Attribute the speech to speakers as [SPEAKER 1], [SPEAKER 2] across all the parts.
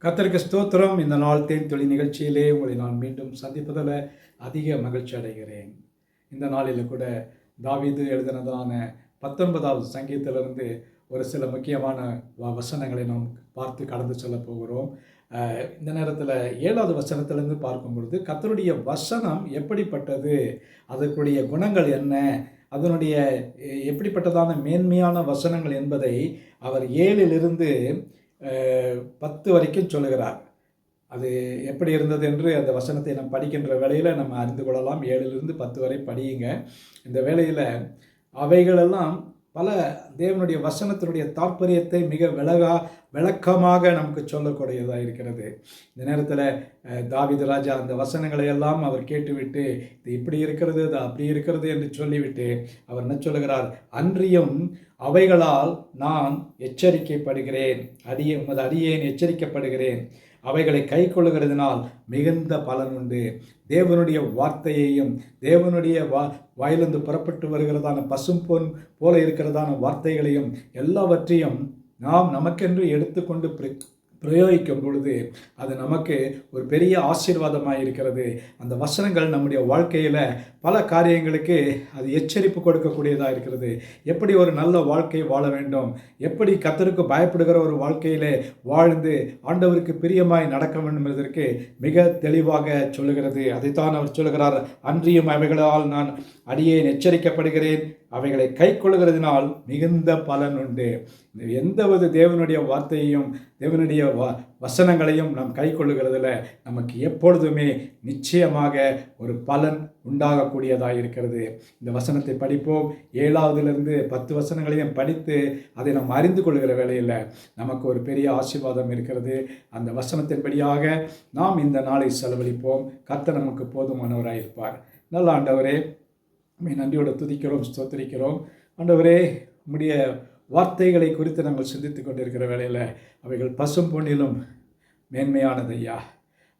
[SPEAKER 1] கர்த்தருக்கு ஸ்தோத்திரம். இந்த நாள் தேன் தொழில் நிகழ்ச்சியிலே உங்களை நான் மீண்டும் சந்திப்பதில் அதிக மகிழ்ச்சி அடைகிறேன். இந்த நாளில் கூட தாவீது எழுதினதான 19வது சங்கீதத்திலிருந்து ஒரு சில முக்கியமான வசனங்களை நாம் பார்த்து கடந்து செல்ல போகிறோம். இந்த நேரத்தில் 7வது வசனத்திலிருந்து பார்க்கும் பொழுது, கர்த்தருடைய வசனம் எப்படிப்பட்டது, அதற்குடைய குணங்கள் என்ன, அதனுடைய எப்படிப்பட்டதான மேன்மையான வசனங்கள் என்பதை அவர் 7லிருந்து 10 வரைக்கும் சொல்லுகிறார். அது எப்படி இருந்தது என்று அந்த வசனத்தை நாம் படிக்கின்ற வேளையில் நம்ம அறிந்து கொள்ளலாம். 7லிருந்து 10 வரை படியுங்க. இந்த வேளையில் அவைகளெல்லாம் பல தேவனுடைய வசனத்தினுடைய தாற்பயத்தை மிக விளக்கமாக நமக்கு சொல்லக்கூடியதாக இருக்கிறது. இந்த நேரத்தில் தாவீது ராஜா அந்த வசனங்களை எல்லாம் அவர் கேட்டுவிட்டு, இது இப்படி இருக்கிறது, இது அப்படி இருக்கிறது என்று சொல்லிவிட்டு அவர் என்ன சொல்லுகிறார்? அன்றியும் அவைகளால் நான் எச்சரிக்கைப்படுகிறேன், உமது அடியேன் எச்சரிக்கப்படுகிறேன். அவைகளை கை கொள்ளுகிறதுனால் மிகுந்த பலன் உண்டு. தேவனுடைய வார்த்தையையும் தேவனுடைய வாயிலிருந்து புறப்பட்டு வருகிறதான பசும்பொன் போல இருக்கிறதான வார்த்தைகளையும் எல்லாவற்றையும் நாம் நமக்கென்று எடுத்துக்கொண்டு பிரயோகிக்கும் பொழுது அது நமக்கு ஒரு பெரிய ஆசீர்வாதமாக இருக்கிறது. அந்த வசனங்கள் நம்முடைய வாழ்க்கையில் பல காரியங்களுக்கு அது எச்சரிப்பு கொடுக்கக்கூடியதாக இருக்கிறது. எப்படி ஒரு நல்ல வாழ்க்கை வாழ வேண்டும், எப்படி கர்த்தருக்கு பயப்படுகிற ஒரு வாழ்க்கையிலே வாழ்ந்து ஆண்டவருக்கு பிரியமாய் நடக்க வேண்டும் என்பதற்கு மிக தெளிவாக சொல்லுகிறது. அதைத்தான் அவர் சொல்லுகிறார், அன்றியும் அவைகளால் நான் அடியேன் எச்சரிக்கப்படுகிறேன், அவைகளை கை கொள்ளுகிறதினால் மிகுந்த பலன் உண்டு. எந்தவது தேவனுடைய வார்த்தையையும் தேவனுடைய வசனங்களையும் நாம் கை கொள்ளுகிறதுல நமக்கு எப்பொழுதுமே நிச்சயமாக ஒரு பலன் உண்டாகக்கூடியதாக இருக்கிறது. இந்த வசனத்தை படிப்போம். 7லிருந்து 10 வசனங்களையும் படித்து அதை நாம் அறிந்து கொள்கிற வேளையில் நமக்கு ஒரு பெரிய ஆசீர்வாதம் இருக்கிறது. அந்த வசனத்தின்படியாக நாம் இந்த நாளை செலவழிப்போம். கர்த்தர் நமக்கு போதுமானவராக இருப்பார். நல்ல ஆண்டவரே, நன்றியோடு துதிக்கிறோம், ஸ்தோத்திரிக்கிறோம். ஆண்டவரே, உம்முடைய வார்த்தைகளை குறித்து நாங்கள் சிந்தித்து கொண்டிருக்கிற வேளையில் அவைகள் பசும் பொன்னிலும் மேன்மையானது ஐயா.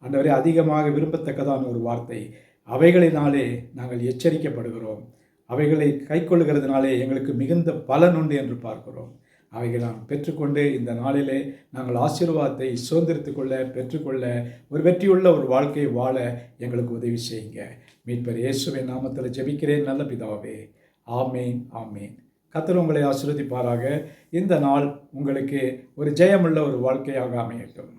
[SPEAKER 1] ஆண்டவரே, அதிகமாக விரும்பத்தக்கதான ஒரு வார்த்தை. அவைகளினாலே நாங்கள் எச்சரிக்கப்படுகிறோம். அவைகளை கை கொள்ளுகிறதுனாலே எங்களுக்கு மிகுந்த பலன் உண்டு என்று பார்க்கிறோம். அவைகள் நாம் பெற்றுக்கொண்டு இந்த நாளிலே நாங்கள் ஆசீர்வாதத்தை சுதந்திரித்து கொள்ள பெற்றுக்கொள்ள ஒரு வெற்றியுள்ள ஒரு வாழ்க்கையை வாழ எங்களுக்கு உதவி செய்யுங்க. மீட்பர் இயேசுவின் நாமத்தில் ஜெபிக்கிறேன் நல்ல பிதாவே. ஆமேன், ஆமேன். கர்த்தர் உங்களை ஆசீர்வதிப்பாராக. இந்த நாள் உங்களுக்கு ஒரு ஜெயமுள்ள ஒரு வாழ்க்கையாக அமையட்டும்.